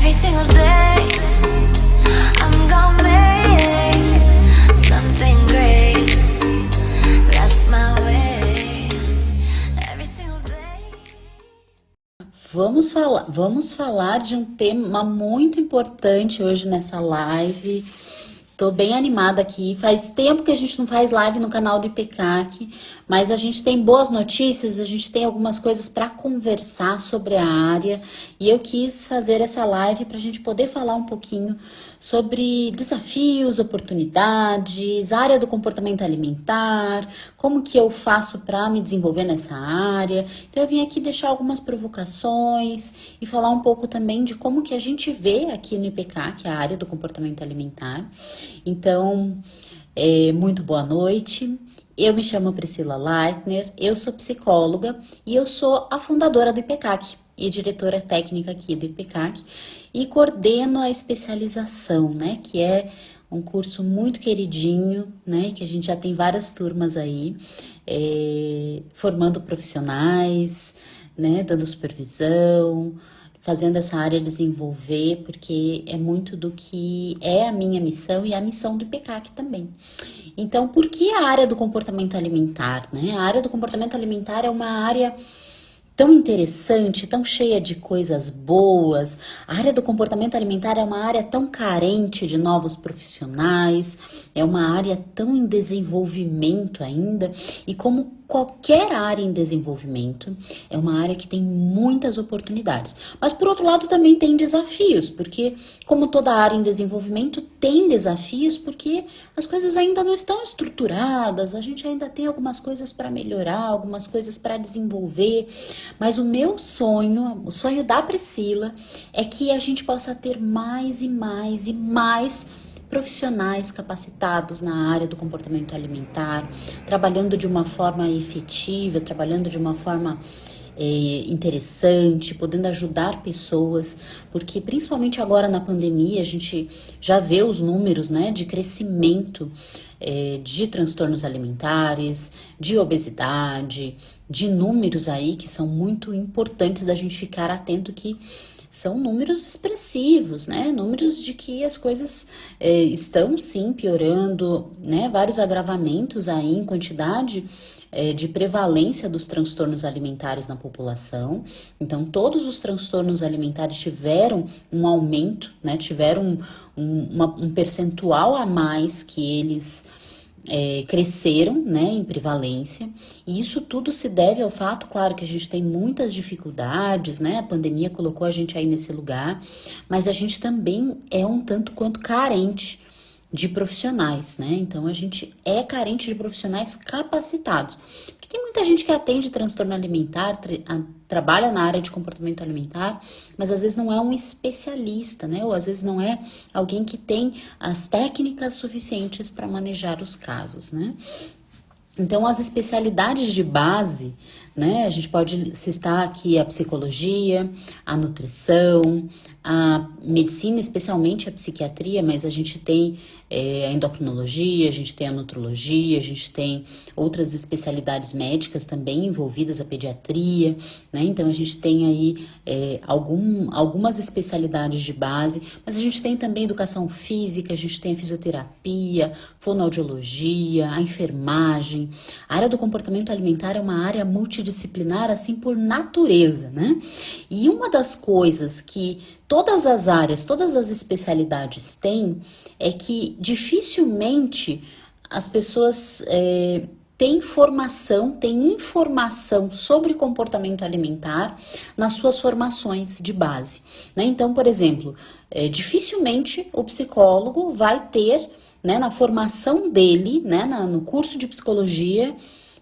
Every single day, I'm gonna make something great. That's my way. Every single day. Vamos falar de um tema muito importante hoje nessa live. Tô bem animada aqui. Faz tempo que a gente não faz live no canal do IPCAC, mas a gente tem boas notícias, a gente tem algumas coisas para conversar sobre a área e eu quis fazer essa live para a gente poder falar um pouquinho sobre desafios, oportunidades, área do comportamento alimentar, como que eu faço para me desenvolver nessa área. Então eu vim aqui deixar algumas provocações e falar um pouco também de como que a gente vê aqui no IPCAC, a área do comportamento alimentar. Então, muito boa noite. Eu me chamo Priscila Leitner, eu sou psicóloga e eu sou a fundadora do IPCAC e diretora técnica aqui do IPCAC e coordeno a especialização, né, que é um curso muito queridinho, né, que a gente já tem várias turmas aí, formando profissionais, né, dando supervisão, fazendo essa área desenvolver, porque é muito do que é a minha missão e a missão do IPCAC também. Então, por que a área do comportamento alimentar, né? A área do comportamento alimentar é uma área tão interessante, tão cheia de coisas boas. A área do comportamento alimentar é uma área tão carente de novos profissionais, é uma área tão em desenvolvimento ainda, e como qualquer área em desenvolvimento, é uma área que tem muitas oportunidades. Mas, por outro lado, também tem desafios, porque, como toda área em desenvolvimento, tem desafios, porque as coisas ainda não estão estruturadas, a gente ainda tem algumas coisas para melhorar, algumas coisas para desenvolver. Mas o meu sonho, o sonho da Priscila, é que a gente possa ter mais e mais e mais profissionais capacitados na área do comportamento alimentar, trabalhando de uma forma efetiva, trabalhando de uma forma interessante, podendo ajudar pessoas, porque principalmente agora na pandemia a gente já vê os números, né, de crescimento de transtornos alimentares, de obesidade, de números aí que são muito importantes da gente ficar atento, que são números expressivos, né? Números de que as coisas estão sim piorando, né? Vários agravamentos aí em quantidade de prevalência dos transtornos alimentares na população. Então, todos os transtornos alimentares tiveram um aumento, né? Tiveram um percentual a mais que eles cresceram, né, em prevalência, e isso tudo se deve ao fato, claro, que a gente tem muitas dificuldades, né, a pandemia colocou a gente aí nesse lugar, mas a gente também é um tanto quanto carente de profissionais, né, então a gente é carente de profissionais capacitados, porque tem muita gente que atende transtorno alimentar, trabalha na área de comportamento alimentar, mas às vezes não é um especialista, né? Ou às vezes não é alguém que tem as técnicas suficientes para manejar os casos, né? Então, as especialidades de base, né? A gente pode citar aqui a psicologia, a nutrição, a medicina, especialmente a psiquiatria, mas a gente tem a endocrinologia, a gente tem a nutrologia, a gente tem outras especialidades médicas também envolvidas, a pediatria, né? Então a gente tem aí algumas especialidades de base, mas a gente tem também educação física, a gente tem a fisioterapia, fonoaudiologia, a enfermagem. A área do comportamento alimentar é uma área multidisciplinar, assim, por natureza, né? E uma das coisas que todas as áreas, todas as especialidades têm, é que dificilmente as pessoas têm formação, têm informação sobre comportamento alimentar nas suas formações de base, né? Então, por exemplo, dificilmente o psicólogo vai ter, né, na formação dele, né, no curso de psicologia,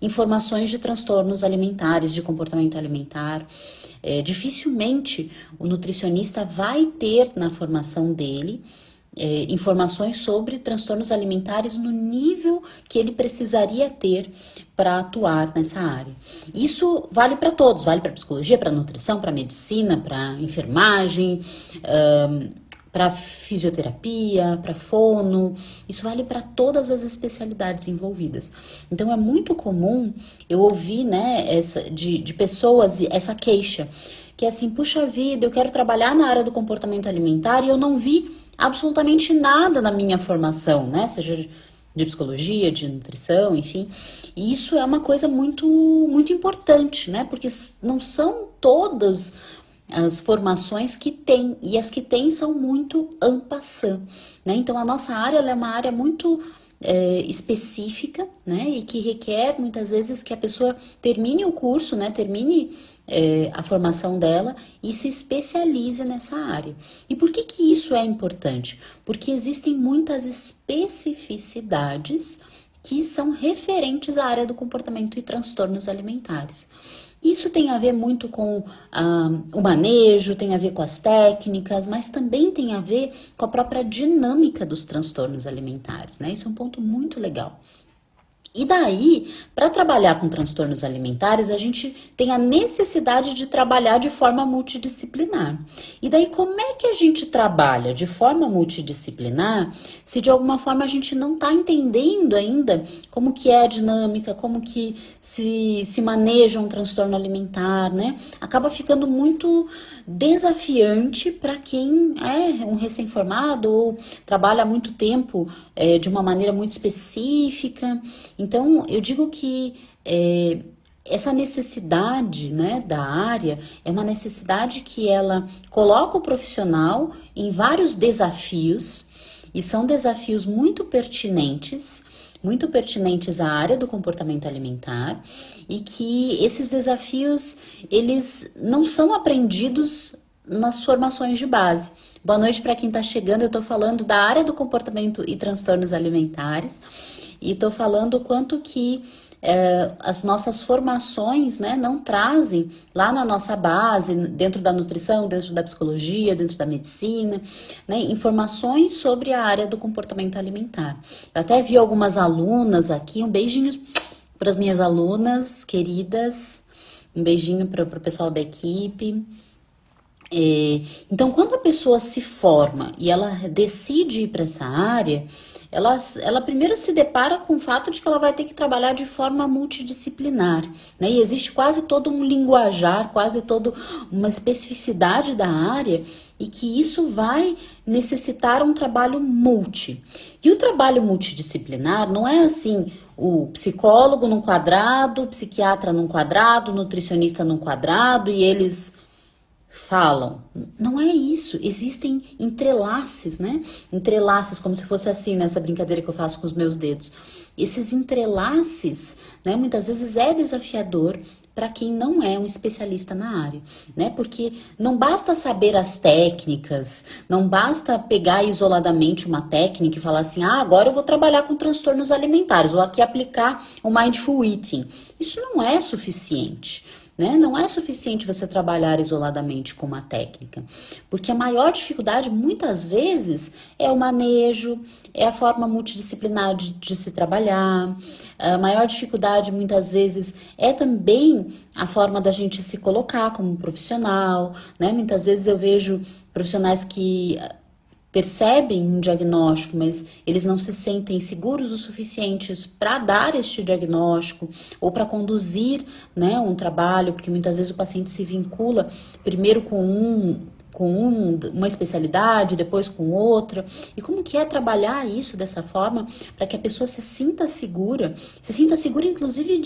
informações de transtornos alimentares, de comportamento alimentar. Dificilmente o nutricionista vai ter na formação dele informações sobre transtornos alimentares no nível que ele precisaria ter para atuar nessa área. Isso vale para todos, vale para psicologia, para nutrição, para medicina, para enfermagem, para fisioterapia, para fono, isso vale para todas as especialidades envolvidas. Então é muito comum eu ouvir, né, de pessoas essa queixa, que é assim, puxa vida, eu quero trabalhar na área do comportamento alimentar e eu não vi absolutamente nada na minha formação, né? Seja de psicologia, de nutrição, enfim. E isso é uma coisa muito, muito importante, né? Porque não são todas as formações que tem, e as que tem são muito en passant, né? Então a nossa área ela é uma área muito específica, né? E que requer muitas vezes que a pessoa termine o curso, né? Termine a formação dela e se especialize nessa área. E por que que isso é importante? Porque existem muitas especificidades que são referentes à área do comportamento e transtornos alimentares. Isso tem a ver muito com o manejo, tem a ver com as técnicas, mas também tem a ver com a própria dinâmica dos transtornos alimentares, né? Isso é um ponto muito legal. E daí, para trabalhar com transtornos alimentares, a gente tem a necessidade de trabalhar de forma multidisciplinar. E daí, como é que a gente trabalha de forma multidisciplinar se de alguma forma a gente não está entendendo ainda como que é a dinâmica, como que se maneja um transtorno alimentar, né? Acaba ficando muito desafiante para quem é um recém-formado ou trabalha há muito tempo de uma maneira muito específica. Então, eu digo que essa necessidade, né, da área é uma necessidade que ela coloca o profissional em vários desafios, e são desafios muito pertinentes à área do comportamento alimentar, e que esses desafios, eles não são aprendidos nas formações de base. Boa noite para quem está chegando, eu estou falando da área do comportamento e transtornos alimentares, e estou falando o quanto que as nossas formações, né, não trazem lá na nossa base, dentro da nutrição, dentro da psicologia, dentro da medicina, né, informações sobre a área do comportamento alimentar. Eu até vi algumas alunas aqui, um beijinho para as minhas alunas queridas, um beijinho para o pessoal da equipe. Então, quando a pessoa se forma e ela decide ir para essa área, ela primeiro se depara com o fato de que ela vai ter que trabalhar de forma multidisciplinar, né? E existe quase todo um linguajar, quase toda uma especificidade da área, e que isso vai necessitar um trabalho multi. E o trabalho multidisciplinar não é assim, o psicólogo num quadrado, o psiquiatra num quadrado, o nutricionista num quadrado, e eles falam. Não é isso. Existem entrelaces, né? Entrelaces, como se fosse assim, nessa brincadeira que eu faço com os meus dedos. Esses entrelaces, né, muitas vezes é desafiador para quem não é um especialista na área, né? Porque não basta saber as técnicas, não basta pegar isoladamente uma técnica e falar assim, agora eu vou trabalhar com transtornos alimentares, vou aqui aplicar o Mindful Eating. Isso não é suficiente. Né? Não é suficiente você trabalhar isoladamente com uma técnica, porque a maior dificuldade muitas vezes é o manejo, é a forma multidisciplinar de se trabalhar, a maior dificuldade muitas vezes é também a forma da gente se colocar como profissional, né? Muitas vezes eu vejo profissionais que percebem um diagnóstico, mas eles não se sentem seguros o suficientes para dar este diagnóstico ou para conduzir, né, um trabalho, porque muitas vezes o paciente se vincula primeiro com uma especialidade, depois com outra. E como que é trabalhar isso dessa forma para que a pessoa se sinta segura inclusive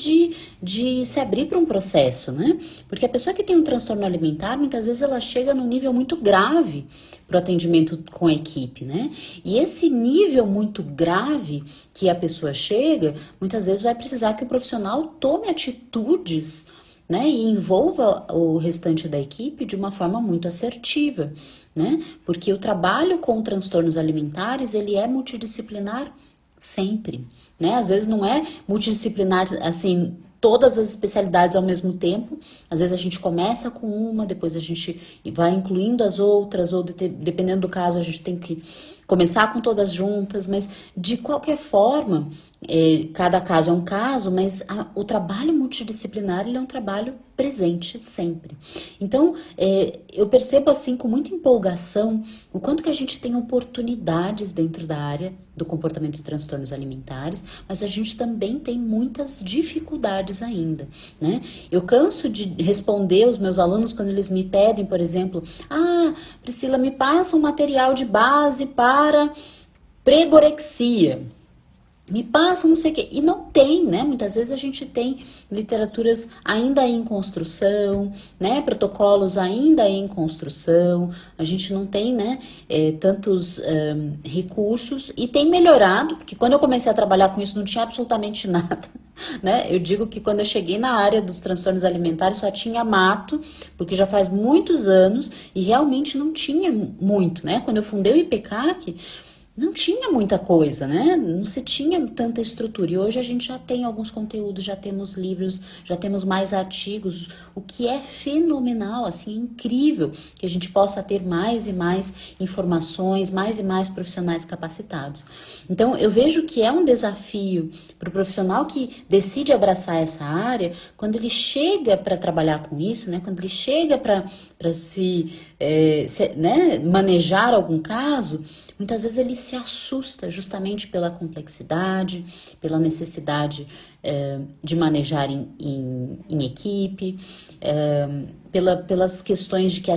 de se abrir para um processo, né? Porque a pessoa que tem um transtorno alimentar, muitas vezes ela chega num nível muito grave para o atendimento com a equipe, né? E esse nível muito grave que a pessoa chega, muitas vezes vai precisar que o profissional tome atitudes, né, e envolva o restante da equipe de uma forma muito assertiva, né? Porque o trabalho com transtornos alimentares, ele é multidisciplinar sempre, né? Às vezes não é multidisciplinar, assim, todas as especialidades ao mesmo tempo. Às vezes a gente começa com uma, depois a gente vai incluindo as outras, ou dependendo do caso, a gente tem que começar com todas juntas, mas de qualquer forma, cada caso é um caso, mas o trabalho multidisciplinar ele é um trabalho presente sempre. Então, eu percebo assim com muita empolgação o quanto que a gente tem oportunidades dentro da área do comportamento e transtornos alimentares, mas a gente também tem muitas dificuldades ainda, né? Eu canso de responder os meus alunos quando eles me pedem, por exemplo, Priscila, me passa um material de base para pregorexia. Me passa não sei o quê. E não tem, né? Muitas vezes a gente tem literaturas ainda em construção, né? Protocolos ainda em construção. A gente não tem, né? Tantos recursos. E tem melhorado, porque quando eu comecei a trabalhar com isso não tinha absolutamente nada, né? Eu digo que quando eu cheguei na área dos transtornos alimentares só tinha mato, porque já faz muitos anos e realmente não tinha muito, né? Quando eu fundei o IPCAC, não tinha muita coisa, né? Não se tinha tanta estrutura. E hoje a gente já tem alguns conteúdos, já temos livros, já temos mais artigos, o que é fenomenal, assim, é incrível que a gente possa ter mais e mais informações, mais e mais profissionais capacitados. Então, eu vejo que é um desafio para o profissional que decide abraçar essa área, quando ele chega para trabalhar com isso, né? Quando ele chega para né, manejar algum caso, muitas vezes ele se assusta justamente pela complexidade, pela necessidade de manejar em equipe, pelas questões de que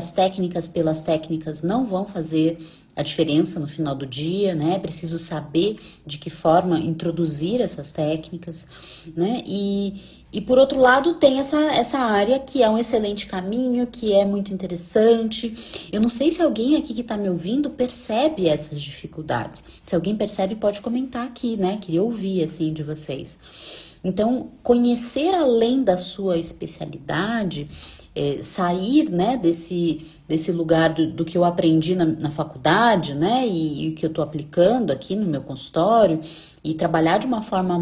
pelas técnicas não vão fazer a diferença no final do dia, né? É preciso saber de que forma introduzir essas técnicas, né? E por outro lado, tem essa área que é um excelente caminho, que é muito interessante. Eu não sei se alguém aqui que está me ouvindo percebe essas dificuldades. Se alguém percebe, pode comentar aqui, né? Queria ouvir, assim, de vocês. Então, conhecer além da sua especialidade, sair, né, desse lugar do que eu aprendi na faculdade, né, e o que eu estou aplicando aqui no meu consultório, e trabalhar de uma forma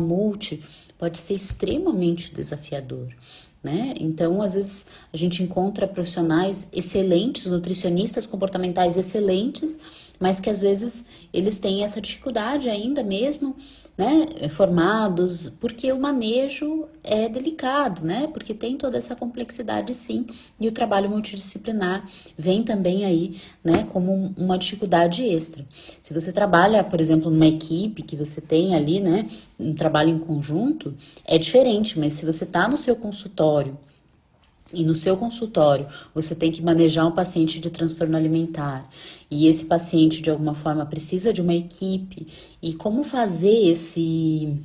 pode ser extremamente desafiador, né? Então, às vezes, a gente encontra profissionais excelentes, nutricionistas comportamentais excelentes, mas que às vezes eles têm essa dificuldade ainda mesmo, né, formados, porque o manejo é delicado, né, porque tem toda essa complexidade sim, e o trabalho multidisciplinar vem também aí, né, como uma dificuldade extra. Se você trabalha, por exemplo, numa equipe que você tem ali, né, um trabalho em conjunto, é diferente, mas se você está no seu consultório, e no seu consultório você tem que manejar um paciente de transtorno alimentar e esse paciente de alguma forma precisa de uma equipe, e como fazer esse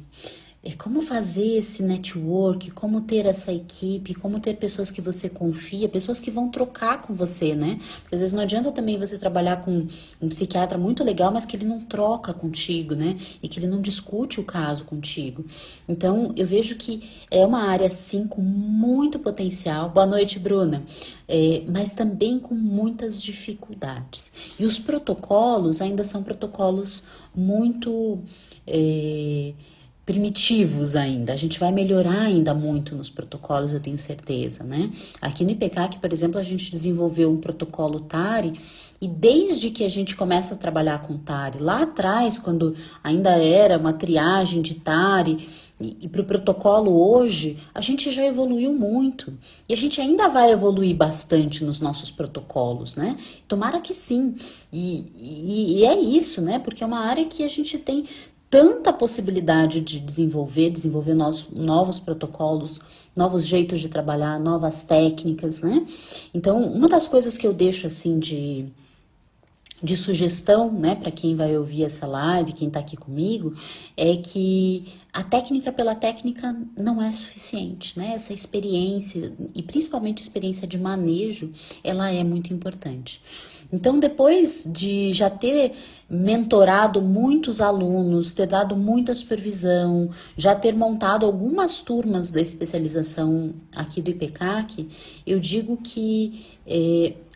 network, como ter essa equipe, como ter pessoas que você confia, pessoas que vão trocar com você, né? Porque às vezes não adianta também você trabalhar com um psiquiatra muito legal, mas que ele não troca contigo, né? E que ele não discute o caso contigo. Então, eu vejo que é uma área, sim, com muito potencial. Boa noite, Bruna. Mas também com muitas dificuldades. E os protocolos ainda são protocolos muito primitivos ainda. A gente vai melhorar ainda muito nos protocolos, eu tenho certeza, né? Aqui no IPCAC, por exemplo, a gente desenvolveu um protocolo TARI, e desde que a gente começa a trabalhar com TARI, lá atrás, quando ainda era uma triagem de TARI, e para o protocolo hoje, a gente já evoluiu muito. E a gente ainda vai evoluir bastante nos nossos protocolos, né? Tomara que sim. E é isso, né? Porque é uma área que a gente tem tanta possibilidade de desenvolver novos protocolos, novos jeitos de trabalhar, novas técnicas, né? Então, uma das coisas que eu deixo assim de sugestão, né, para quem vai ouvir essa live, quem está aqui comigo, é que a técnica pela técnica não é suficiente, né? Essa experiência, e principalmente a experiência de manejo, ela é muito importante. Então, depois de já ter mentorado muitos alunos, ter dado muita supervisão, já ter montado algumas turmas da especialização aqui do IPCAC, eu digo que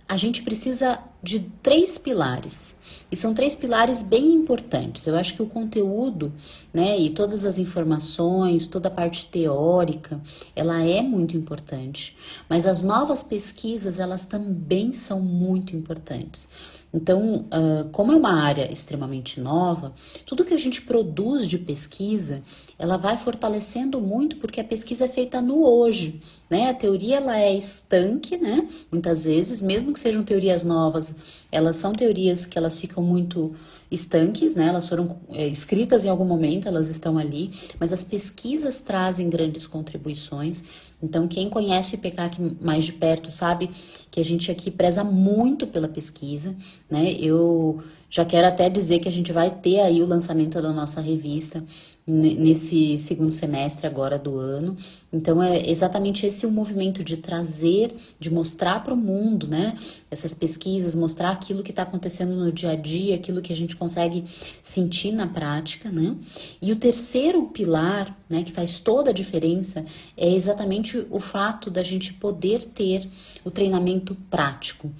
a gente precisa de 3 pilares, e são 3 pilares bem importantes. Eu acho que o conteúdo, né, e todas as informações, toda a parte teórica, ela é muito importante, mas as novas pesquisas, elas também são muito importantes, Então, como é uma área extremamente nova, tudo que a gente produz de pesquisa, ela vai fortalecendo muito, porque a pesquisa é feita no hoje, né? A teoria, ela é estanque, né? Muitas vezes, mesmo que sejam teorias novas, elas são teorias que elas ficam muito estanques, né? Elas foram escritas em algum momento, elas estão ali, mas as pesquisas trazem grandes contribuições. Então, quem conhece o IPCAC aqui mais de perto sabe que a gente aqui preza muito pela pesquisa, né? Eu já quero até dizer que a gente vai ter aí o lançamento da nossa revista nesse segundo semestre agora do ano. Então é exatamente esse o movimento de trazer, de mostrar para o mundo, né, essas pesquisas, mostrar aquilo que está acontecendo no dia a dia, aquilo que a gente consegue sentir na prática, né? E o terceiro pilar, né, que faz toda a diferença, é exatamente o fato da gente poder ter o treinamento prático.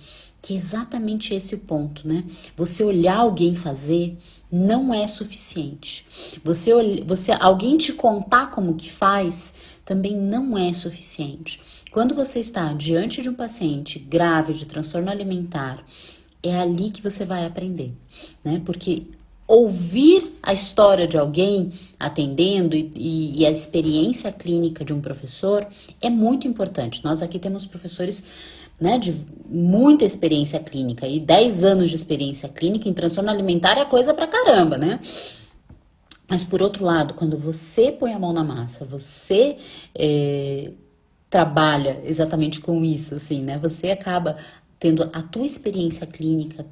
Que é exatamente esse o ponto, né? Você olhar alguém fazer não é suficiente. Alguém te contar como que faz também não é suficiente. Quando você está diante de um paciente grave de transtorno alimentar, é ali que você vai aprender, né? Porque ouvir a história de alguém atendendo e a experiência clínica de um professor é muito importante. Nós aqui temos professores, né, de muita experiência clínica, e 10 anos de experiência clínica em transtorno alimentar é coisa pra caramba, né? Mas por outro lado, quando você põe a mão na massa, você trabalha exatamente com isso, assim, né? Você acaba tendo a tua experiência clínica,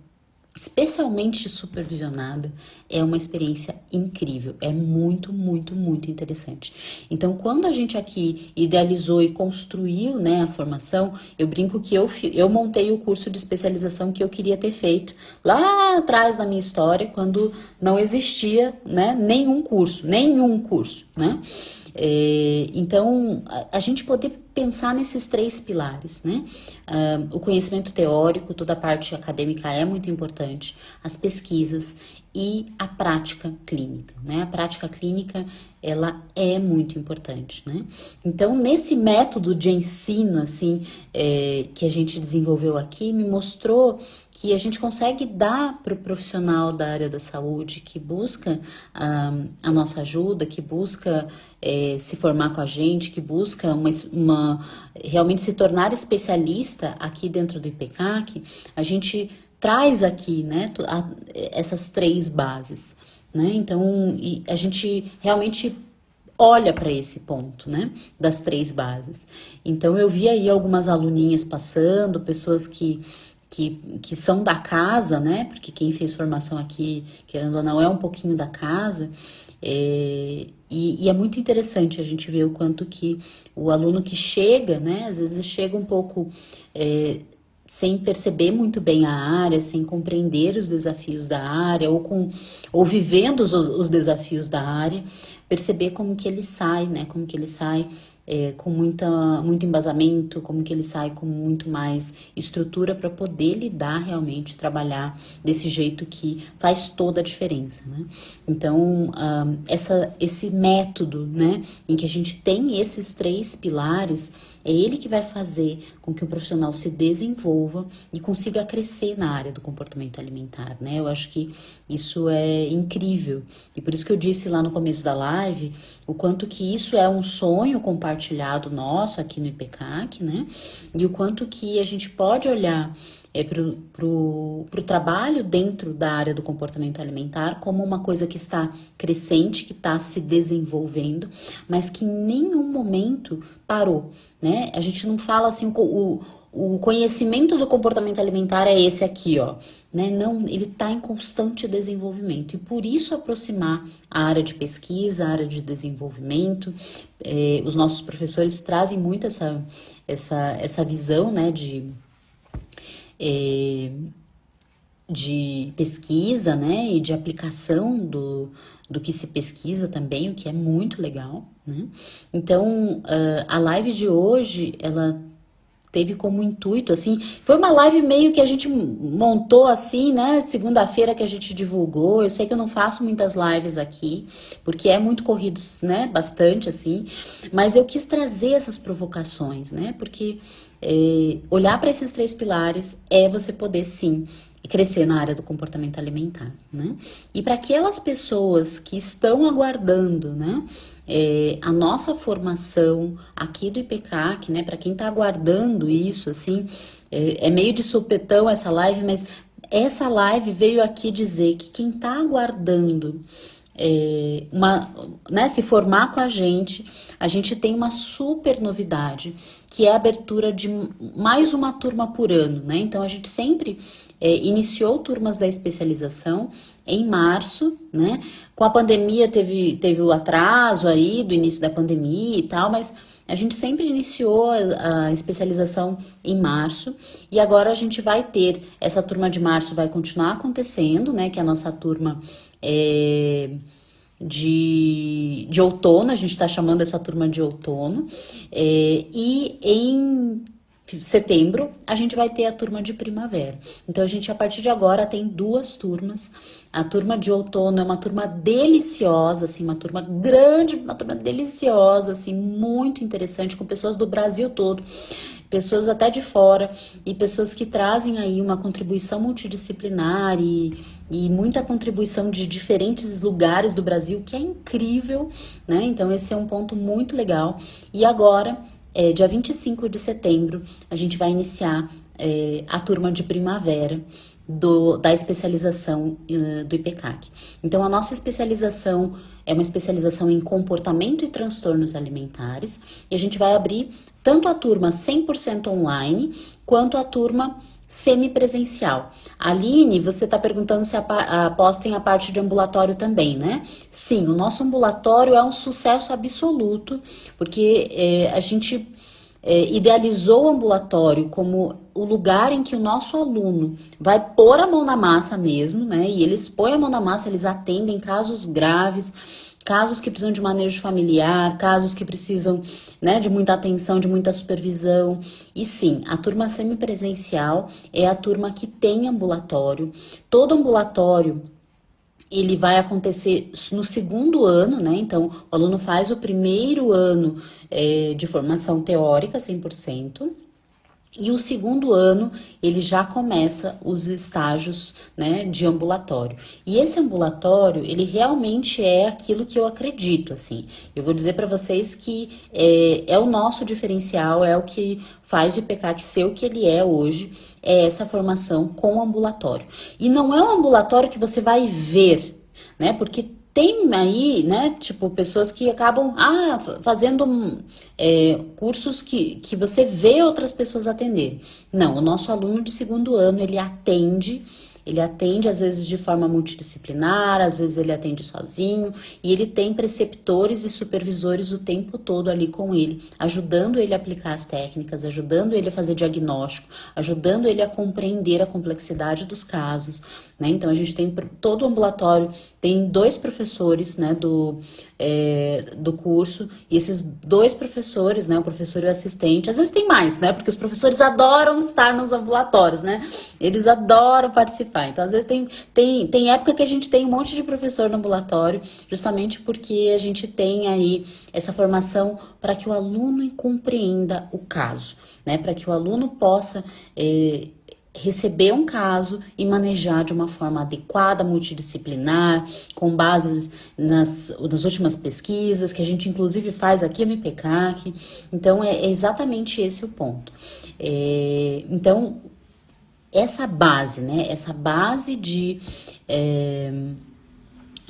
especialmente supervisionada, é uma experiência incrível, é muito, muito, muito interessante. Então, quando a gente aqui idealizou e construiu, né, a formação, eu brinco que eu montei o curso de especialização que eu queria ter feito lá atrás na minha história, quando não existia, né, nenhum curso, né? Então, a gente poder pensar nesses 3 pilares, né? O conhecimento teórico, toda a parte acadêmica é muito importante, as pesquisas e a prática clínica, né? A prática clínica, ela é muito importante, né? Então, nesse método de ensino, assim, que a gente desenvolveu aqui, me mostrou que a gente consegue dar para o profissional da área da saúde que busca a nossa ajuda, que busca se formar com a gente, que busca realmente se tornar especialista aqui dentro do IPCAC, a gente traz aqui, né, essas 3 bases, né? Então, a gente realmente olha para esse ponto, né, das 3 bases. Então, eu vi aí algumas aluninhas passando, pessoas que são da casa, né, porque quem fez formação aqui, querendo ou não, é um pouquinho da casa, e é muito interessante a gente ver o quanto que o aluno que chega, né, às vezes chega um pouco sem perceber muito bem a área, sem compreender os desafios da área, ou vivendo os desafios da área, perceber como que ele sai, né, como que ele sai com muito embasamento, como que ele sai com muito mais estrutura para poder lidar realmente, trabalhar desse jeito que faz toda a diferença, né? Então, esse método, né, em que a gente tem esses 3 pilares, é ele que vai fazer com que o profissional se desenvolva e consiga crescer na área do comportamento alimentar, né? Eu acho que isso é incrível. E por isso que eu disse lá no começo da live o quanto que isso é um sonho compartilhado nosso aqui no IPCAC, né? E o quanto que a gente pode olhar pro trabalho dentro da área do comportamento alimentar como uma coisa que está crescente, que está se desenvolvendo, mas que em nenhum momento parou, né? A gente não fala assim, o conhecimento do comportamento alimentar é esse aqui, ó, né? Não, ele está em constante desenvolvimento, e por isso aproximar a área de pesquisa, a área de desenvolvimento. Os nossos professores trazem muito essa visão, né, de pesquisa, né, e de aplicação do que se pesquisa também, o que é muito legal, né? Então, a live de hoje, ela teve como intuito, assim, foi uma live meio que a gente montou assim, né, segunda-feira que a gente divulgou. Eu sei que eu não faço muitas lives aqui, porque é muito corrido, né, bastante, assim, mas eu quis trazer essas provocações, né, porque olhar para esses 3 pilares é você poder, sim, crescer na área do comportamento alimentar, né? E para aquelas pessoas que estão aguardando, né, a nossa formação aqui do IPCAC, né, para quem está aguardando isso, assim, é meio de supetão essa live, mas essa live veio aqui dizer que quem está aguardando né, se formar com a gente tem uma super novidade, que é a abertura de mais uma turma por ano, né? Então a gente sempre iniciou turmas da especialização em março, né? Com a pandemia teve o atraso aí do início da pandemia e tal, mas a gente sempre iniciou a especialização em março e agora a gente vai ter, essa turma de março vai continuar acontecendo, né? Que é a nossa turma de outono, a gente está chamando essa turma de outono, e em setembro a gente vai ter a turma de primavera. Então a gente a partir de agora tem 2 turmas. A turma de outono é uma turma deliciosa, assim, uma turma grande, uma turma deliciosa, assim, muito interessante, com pessoas do Brasil todo, pessoas até de fora e pessoas que trazem aí uma contribuição multidisciplinar e muita contribuição de diferentes lugares do Brasil, que é incrível, né? Então esse é um ponto muito legal. E agora, dia 25 de setembro, a gente vai iniciar a turma de primavera da especialização do IPCAC. Então a nossa especialização é uma especialização em comportamento e transtornos alimentares, e a gente vai abrir tanto a turma 100% online, quanto a turma semipresencial. Aline, você está perguntando se após tem a parte de ambulatório também, né? Sim, o nosso ambulatório é um sucesso absoluto, porque a gente idealizou o ambulatório como o lugar em que o nosso aluno vai pôr a mão na massa mesmo, né? E eles põem a mão na massa, eles atendem casos graves, casos que precisam de manejo familiar, casos que precisam, né, de muita atenção, de muita supervisão. E sim, a turma semipresencial é a turma que tem ambulatório. Todo ambulatório ele vai acontecer no 2º ano, né? Então, o aluno faz o 1º ano de formação teórica, 100%. E o 2º ano, ele já começa os estágios, né, de ambulatório. E esse ambulatório, ele realmente é aquilo que eu acredito, assim. Eu vou dizer para vocês que é o nosso diferencial, é o que faz o IPCAC ser o que ele é hoje, é essa formação com ambulatório. E não é um ambulatório que você vai ver, né, porque tem aí, né, tipo, pessoas que acabam fazendo cursos que você vê outras pessoas atenderem. Não, o nosso aluno de 2º ano, ele atende às vezes de forma multidisciplinar, às vezes ele atende sozinho, e ele tem preceptores e supervisores o tempo todo ali com ele, ajudando ele a aplicar as técnicas, ajudando ele a fazer diagnóstico, ajudando ele a compreender a complexidade dos casos, né? Então a gente tem todo o ambulatório, tem 2 professores, né, do curso, e esses 2 professores, né, o professor e o assistente, às vezes tem mais, né, porque os professores adoram estar nos ambulatórios, né, eles adoram participar. Então, às vezes tem época que a gente tem um monte de professor no ambulatório, justamente porque a gente tem aí essa formação para que o aluno compreenda o caso, né? Para que o aluno possa receber um caso e manejar de uma forma adequada, multidisciplinar, com bases nas últimas pesquisas, que a gente inclusive faz aqui no IPCAC. Então, é exatamente esse o ponto. Então, essa base, né? Essa base de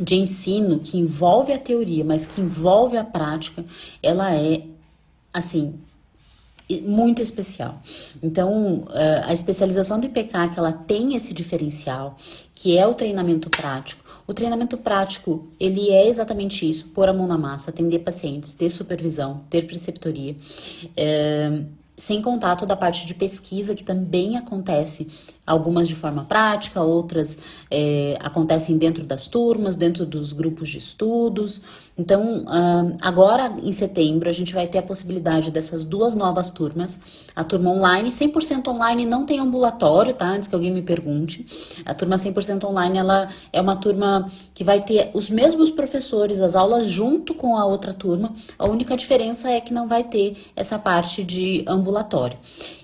ensino que envolve a teoria, mas que envolve a prática, ela é, assim, muito especial. Então, a especialização do IPCAC, ela tem esse diferencial, que é o treinamento prático. O treinamento prático, ele é exatamente isso, pôr a mão na massa, atender pacientes, ter supervisão, ter preceptoria, sem contar toda a parte de pesquisa, que também acontece, algumas de forma prática, outras acontecem dentro das turmas, dentro dos grupos de estudos. Então, agora em setembro, a gente vai ter a possibilidade dessas 2 novas turmas. A turma online, 100% online, não tem ambulatório, tá? Antes que alguém me pergunte. A turma 100% online, ela é uma turma que vai ter os mesmos professores, as aulas junto com a outra turma. A única diferença é que não vai ter essa parte de ambulatório ambulatório.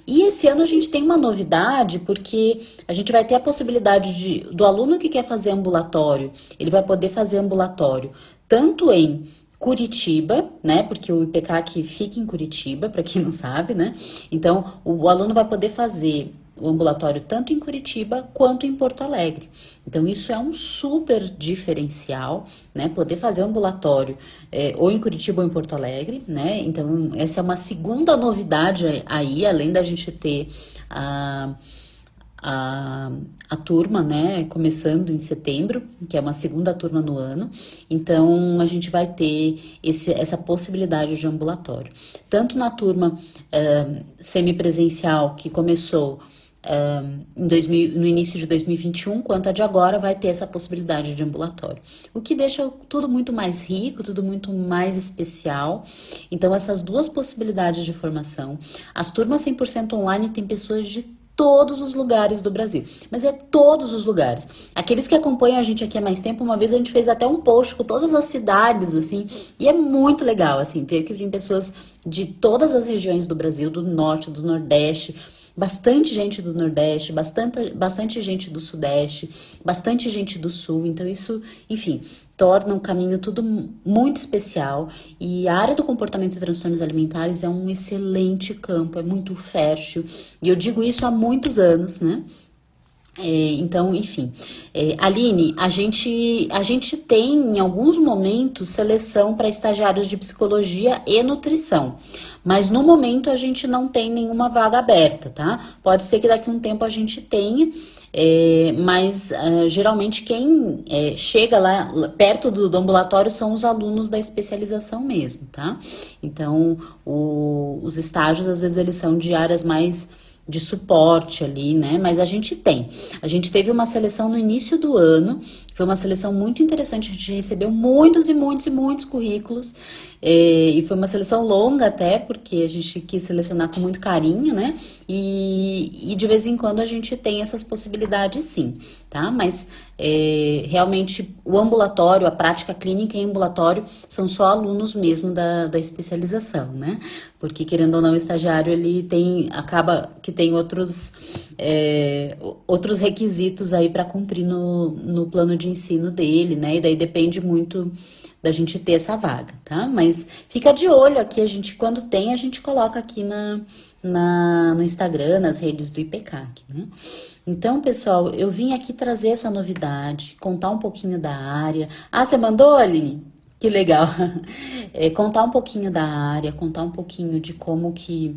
E esse ano a gente tem uma novidade, porque a gente vai ter a possibilidade do aluno que quer fazer ambulatório, ele vai poder fazer ambulatório tanto em Curitiba, né? Porque o IPCAC fica em Curitiba, para quem não sabe, né? Então, o aluno vai poder fazer o ambulatório tanto em Curitiba quanto em Porto Alegre. Então, isso é um super diferencial, né? Poder fazer o ambulatório ou em Curitiba ou em Porto Alegre, né? Então, essa é uma segunda novidade aí, além da gente ter a turma, né, começando em setembro, que é uma segunda turma no ano. Então, a gente vai ter essa possibilidade de ambulatório. Tanto na turma semipresencial, que começou no início de 2021, quanto a de agora, vai ter essa possibilidade de ambulatório. O que deixa tudo muito mais rico, tudo muito mais especial. Então, essas duas possibilidades de formação. As turmas 100% online tem pessoas de todos os lugares do Brasil, mas é todos os lugares. Aqueles que acompanham a gente aqui há mais tempo, uma vez a gente fez até um post com todas as cidades, assim, e é muito legal, assim, ver que tem pessoas de todas as regiões do Brasil, do Norte, do Nordeste, bastante gente do Nordeste, bastante gente do Sudeste, bastante gente do Sul. Então isso, enfim, torna o caminho tudo muito especial. E a área do comportamento e transtornos alimentares é um excelente campo, é muito fértil. E eu digo isso há muitos anos, né? Então, enfim, Aline, a gente tem em alguns momentos seleção para estagiários de psicologia e nutrição, mas no momento a gente não tem nenhuma vaga aberta, tá? Pode ser que daqui a um tempo a gente tenha, mas geralmente quem chega lá perto do ambulatório são os alunos da especialização mesmo, tá? Então, os estágios às vezes eles são de áreas mais de suporte ali, né? Mas a gente teve uma seleção no início do ano, foi uma seleção muito interessante, a gente recebeu muitos e muitos e muitos currículos, e foi uma seleção longa até, porque a gente quis selecionar com muito carinho, né? E de vez em quando a gente tem essas possibilidades sim, tá? Mas realmente o ambulatório, a prática clínica em ambulatório são só alunos mesmo da especialização, né? Porque querendo ou não, o estagiário ele acaba que tem outros requisitos aí para cumprir no plano de ensino dele, né? E daí depende muito da gente ter essa vaga, tá? Mas fica de olho aqui, quando tem, a gente coloca aqui no Instagram, nas redes do IPCAC, né? Então, pessoal, eu vim aqui trazer essa novidade, contar um pouquinho da área. Ah, você mandou, Aline? Que legal! Contar um pouquinho da área, contar um pouquinho de como que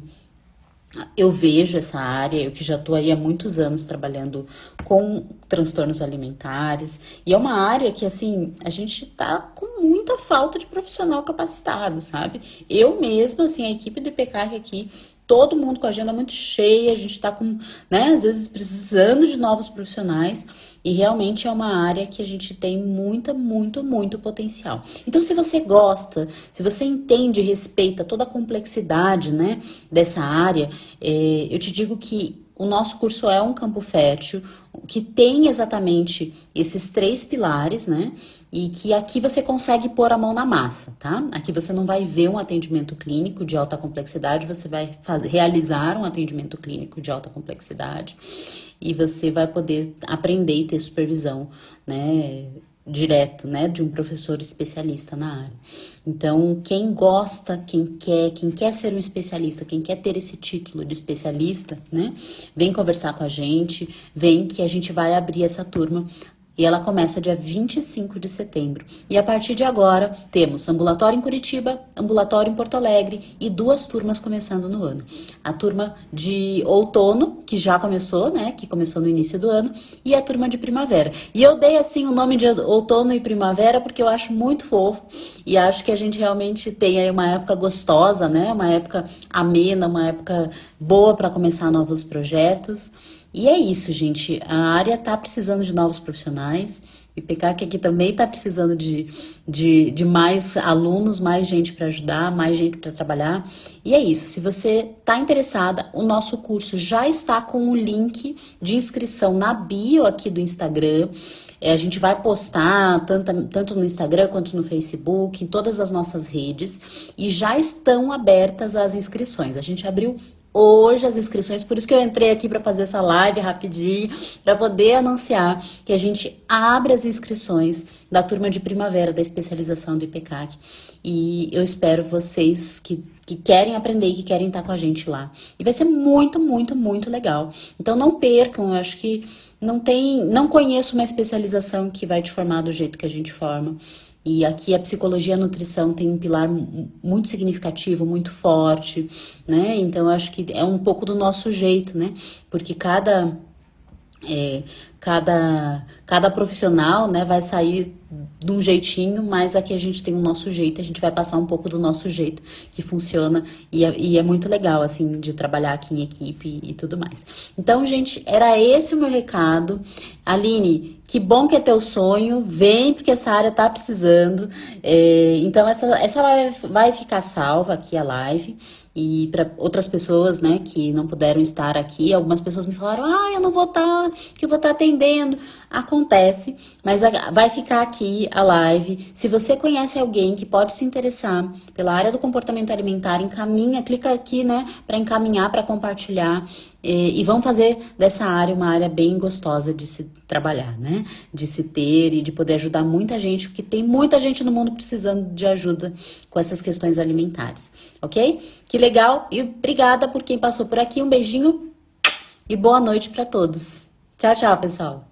eu vejo essa área, eu que já estou aí há muitos anos trabalhando com transtornos alimentares, e é uma área que, assim, a gente tá com muita falta de profissional capacitado, sabe? Eu mesma, assim, a equipe do IPCAC aqui, todo mundo com a agenda muito cheia, a gente tá com, né, às vezes precisando de novos profissionais, e realmente é uma área que a gente tem muito potencial. Então, se você gosta, se você entende e respeita toda a complexidade, né, dessa área, eu te digo que o nosso curso é um campo fértil, que tem exatamente esses 3 pilares, né? E que aqui você consegue pôr a mão na massa, tá? Aqui você não vai ver um atendimento clínico de alta complexidade, você vai realizar um atendimento clínico de alta complexidade e você vai poder aprender e ter supervisão, né? Direto, né, de um professor especialista na área. Então, quem gosta, quem quer ser um especialista, quem quer ter esse título de especialista, né, vem conversar com a gente, vem que a gente vai abrir essa turma. E ela começa dia 25 de setembro. E a partir de agora, temos ambulatório em Curitiba, ambulatório em Porto Alegre e 2 turmas começando no ano. A turma de outono, que já começou, né? Que começou no início do ano, e a turma de primavera. E eu dei, assim, o nome de outono e primavera porque eu acho muito fofo e acho que a gente realmente tem aí uma época gostosa, né? Uma época amena, uma época boa para começar novos projetos. E é isso, gente. A área tá precisando de novos profissionais. O IPCAC aqui também tá precisando de mais alunos, mais gente para ajudar, mais gente para trabalhar. E é isso. Se você tá interessada, o nosso curso já está com o link de inscrição na bio aqui do Instagram. A gente vai postar tanto no Instagram quanto no Facebook, em todas as nossas redes. E já estão abertas as inscrições. A gente abriu hoje as inscrições, por isso que eu entrei aqui para fazer essa live rapidinho, para poder anunciar que a gente abre as inscrições da turma de primavera da especialização do IPCAC. E eu espero vocês que querem aprender e que querem estar com a gente lá. E vai ser muito, muito, muito legal. Então não percam, eu acho que não conheço uma especialização que vai te formar do jeito que a gente forma. E aqui a psicologia e a nutrição tem um pilar muito significativo, muito forte, né? Então eu acho que é um pouco do nosso jeito, né? Porque é, cada profissional, né, vai sair de um jeitinho, mas aqui a gente tem o nosso jeito, a gente vai passar um pouco do nosso jeito que funciona e é muito legal, assim, de trabalhar aqui em equipe e tudo mais. Então, gente, era esse o meu recado. Aline, que bom que é teu sonho, vem porque essa área tá precisando. Então, essa live vai ficar salva aqui, a live. E para outras pessoas, né, que não puderam estar aqui, algumas pessoas me falaram, eu não vou estar, que eu vou estar atendendo. Acontece, mas vai ficar aqui a live. Se você conhece alguém que pode se interessar pela área do comportamento alimentar, encaminha, clica aqui, né, para encaminhar, para compartilhar. E vamos fazer dessa área uma área bem gostosa de se trabalhar, né? De se ter e de poder ajudar muita gente, porque tem muita gente no mundo precisando de ajuda com essas questões alimentares, ok? Que legal e obrigada por quem passou por aqui. Um beijinho e boa noite para todos. Tchau, tchau, pessoal.